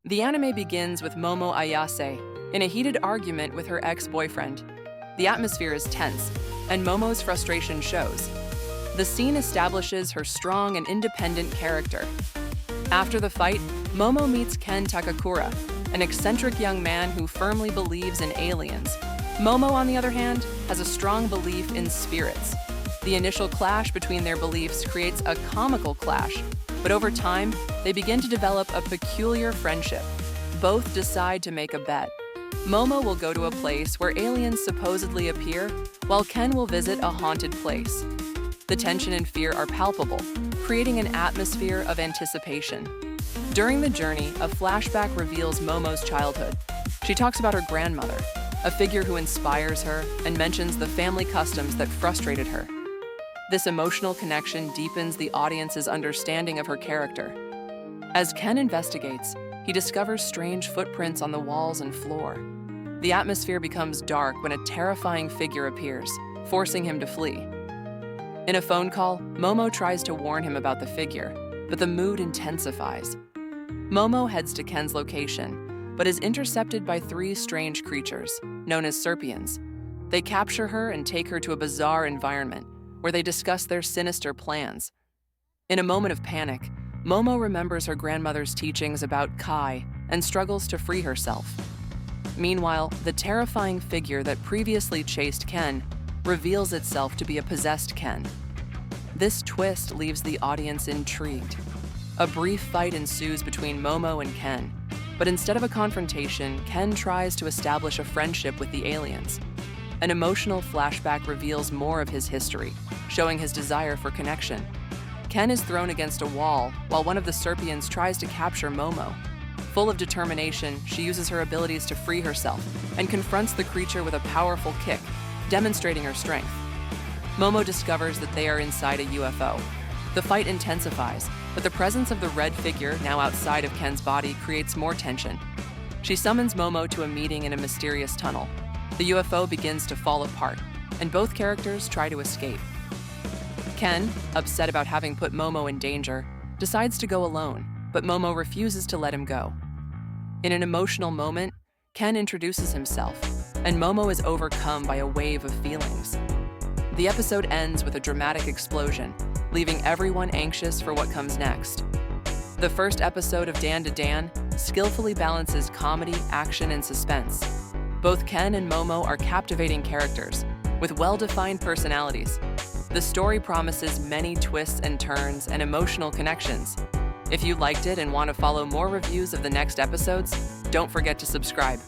The anime begins with Momo Ayase in a heated argument with her ex-boyfriend. The atmosphere is tense, and Momo's frustration shows. The scene establishes her strong and independent character. After the fight, Momo meets Ken Takakura, an eccentric young man who firmly believes in aliens. Momo, on the other hand, has a strong belief in spirits. The initial clash between their beliefs creates a comical clash, but over time, they begin to develop a peculiar friendship. Both decide to make a bet. Momo will go to a place where aliens supposedly appear, while Ken will visit a haunted place. The tension and fear are palpable, creating an atmosphere of anticipation. During the journey, a flashback reveals Momo's childhood. She talks about her grandmother, a figure who inspires her, and mentions the family customs that frustrated her. This emotional connection deepens the audience's understanding of her character. As Ken investigates, he discovers strange footprints on the walls and floor. The atmosphere becomes dark when a terrifying figure appears, forcing him to flee. In a phone call, Momo tries to warn him about the figure, but the mood intensifies. Momo heads to Ken's location, but is intercepted by three strange creatures, known as Serpians. They capture her and take her to a bizarre environment, where they discuss their sinister plans. In a moment of panic, Momo remembers her grandmother's teachings about Kai and struggles to free herself. Meanwhile, the terrifying figure that previously chased Ken reveals itself to be a possessed Ken. This twist leaves the audience intrigued. A brief fight ensues between Momo and Ken, but instead of a confrontation, Ken tries to establish a friendship with the aliens. An emotional flashback reveals more of his history, showing his desire for connection. Ken is thrown against a wall while one of the Serpians tries to capture Momo. Full of determination, she uses her abilities to free herself and confronts the creature with a powerful kick, demonstrating her strength. Momo discovers that they are inside a UFO. The fight intensifies, but the presence of the red figure, now outside of Ken's body, creates more tension. She summons Momo to a meeting in a mysterious tunnel. The UFO begins to fall apart, and both characters try to escape. Ken, upset about having put Momo in danger, decides to go alone, but Momo refuses to let him go. In an emotional moment, Ken introduces himself, and Momo is overcome by a wave of feelings. The episode ends with a dramatic explosion, leaving everyone anxious for what comes next. The first episode of Dan to Dan skillfully balances comedy, action, and suspense. Both Ken and Momo are captivating characters, with well-defined personalities. The story promises many twists and turns and emotional connections. If you liked it and want to follow more reviews of the next episodes, don't forget to subscribe.